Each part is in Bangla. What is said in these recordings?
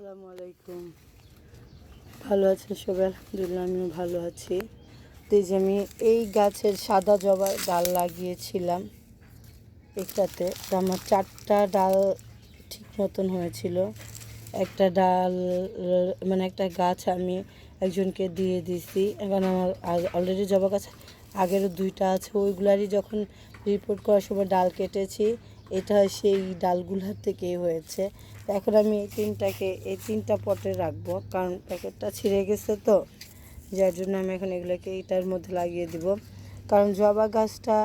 আসসালামু আলাইকুম। ভালো আছেন সবাই? আলহামদুলিল্লাহ, আমিও ভালো আছি। তো এই যে আমি এই গাছের সাদা জবার ডাল লাগিয়েছিলাম এটাতে, তো আমার 4টা ডাল ঠিক মতন হয়েছিল। একটা ডাল মানে একটা গাছ আমি একজনকে দিয়ে দিছি। এখন আমার অলরেডি জবা গাছ আগেরও 2টা আছে, ওইগুলারই যখন রিপোর্ট করার সময় ডাল কেটেছি, এটা সেই ডালগুলার থেকেই হয়েছে। তো এখন আমি এই 3টা পটে রাখবো, কারণ প্যাকেটটা ছিঁড়ে গেছে, তো যার জন্য আমি এখন এগুলোকে এটার মধ্যে লাগিয়ে দিব। কারণ জবা গাছটা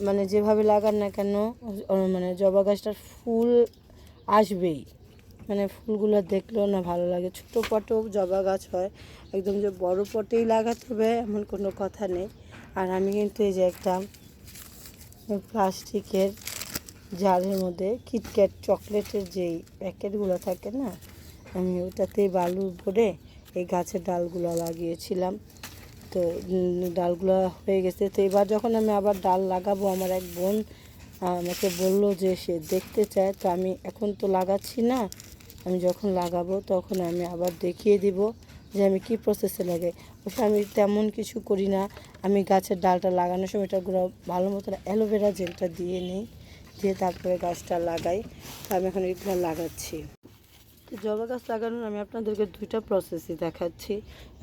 মানে যেভাবে লাগান না কেন, মানে জবা গাছটার ফুল আসবেই, মানে ফুলগুলো দেখলেও না ভালো লাগে। ছোটো পটেও জবা গাছ হয়, একদম যে বড় পটেই লাগাতে হবে এমন কোনো কথা নেই। আর আমি কিন্তু এই যে একটা প্লাস্টিকের জারের মধ্যে কিটক্যাট চকলেটের যেই প্যাকেটগুলো থাকে না, আমি ওটাতেই বালু ভরে এই গাছের ডালগুলো লাগিয়েছিলাম। তো ডালগুলো হয়ে গেছে। তো এবার যখন আমি আবার ডাল লাগাবো, আমার এক বোন আমাকে বললো যে সে দেখতে চায়। তো আমি এখন তো লাগাচ্ছি না, আমি যখন লাগাবো তখন আমি আবার দেখিয়ে দিব যে আমি কি প্রসেসে লাগাই। অবশ্য আমি তেমন কিছু করি না, আমি গাছের ডালটা লাগানোর সময় এটাগুলো ভালো মতো অ্যালোভেরা জেলটা দিয়ে নিই, দিয়ে তারপরে গাছটা লাগাই। তো আমি এখন এগুলো লাগাচ্ছি। তো জবা গাছ লাগানোর আমি আপনাদেরকে 2টা প্রসেসই দেখাচ্ছি।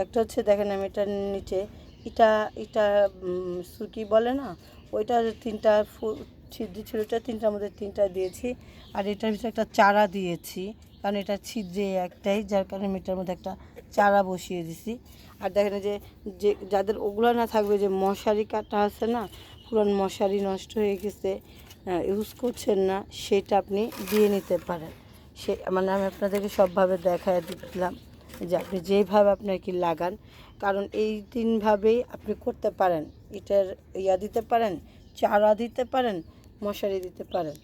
একটা হচ্ছে দেখেন, আমি এটার নিচে ইটা ইটা সুকি বলে না, ওইটার 3টা ছিদ্র ছিল, ওটা 3টার মধ্যে 3টা দিয়েছি। আর এটার ভিতরে একটা চারা দিয়েছি, কারণ এটা ছিদ্রে একটাই, যার কারণে আমি এটার মধ্যে একটা চারা বসিয়ে দিছি। আর দেখেন যে যে যাদের ওগুলো না থাকবে, যে মশারি কাটা আছে না, পুরান মশারি নষ্ট হয়ে গেছে, ইউজ করছেন না, সেটা আপনি দিয়ে নিতে পারেন। সে মানে আমি আপনাদেরকে সবভাবে দেখায় দিলাম যে আপনি যেইভাবে আপনার কি লাগান, কারণ এই 3ভাবেই আপনি করতে পারেন। এটার দিতে পারেন, চারা দিতে পারেন, মশারি দিতে পারেন।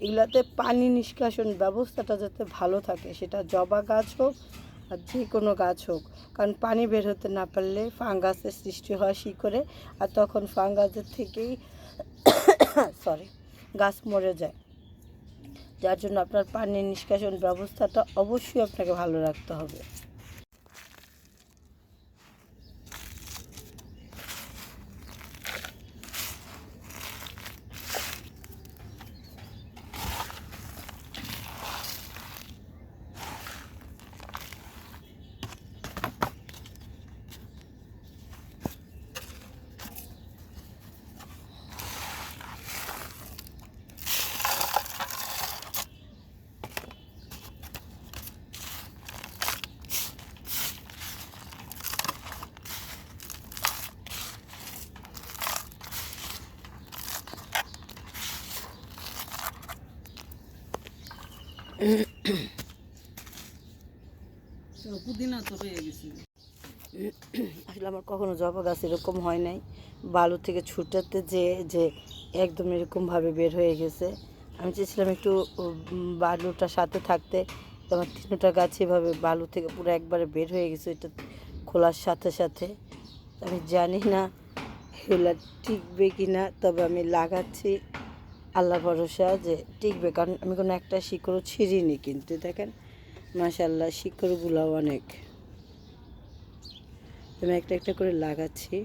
এগুলাতে পানি নিষ্কাশন ব্যবস্থাটা যাতে ভালো থাকে, সেটা জবা গাছ হোক আর যে কোনো গাছ হোক। কারণ পানি বের হতে না পারলে ফাঙ্গাসের সৃষ্টি হয় শিকড়ে, আর তখন ফাঙ্গাসের থেকেই গাছ মরে যায়। যার জন্য আপনার পানি নিষ্কাশন ব্যবস্থাটা অবশ্যই আপনাকে ভালো রাখতে হবে। আসলে আমার কখনো জবা গাছ এরকম হয় নাই, বালু থেকে ছুটাতে যে একদম এরকমভাবে বের হয়ে গেছে। আমি চেয়েছিলাম একটু বালুটার সাথে থাকতে, তো আমার 3টা গাছ এভাবে বালু থেকে পুরো একবারে বের হয়ে গেছে এটা খোলার সাথে সাথে। আমি জানি না এগুলো টিকবে কি না, তবে আমি লাগাচ্ছি আল্লাহ ভরসা যে টিকবে, কারণ আমি কোনো একটা শিকড়ও ছিঁড়িনি। কিন্তু দেখেন মাশাআল্লাহ, শিকড়গুলো অনেক। আমি একটা একটা করে লাগাচ্ছি।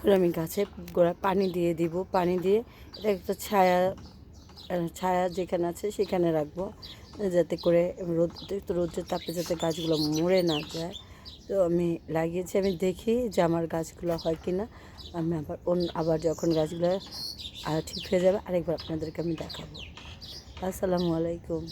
এখন আমি গাছে গোড়া পানি দিয়ে দিব, পানি দিয়ে এটা একটা ছায়া ছায়া যেখানে আছে সেখানে রাখবো, যাতে করে রোদের তাপে যাতে গাছগুলো মরে না যায়। তো আমি লাগিয়েছি, আমি দেখি যে আমার গাছগুলো হয় কি না। আমি আবার যখন গাছগুলো ঠিক হয়ে যাবে আরেকবার আপনাদেরকে আমি দেখাবো। আসসালামু আলাইকুম।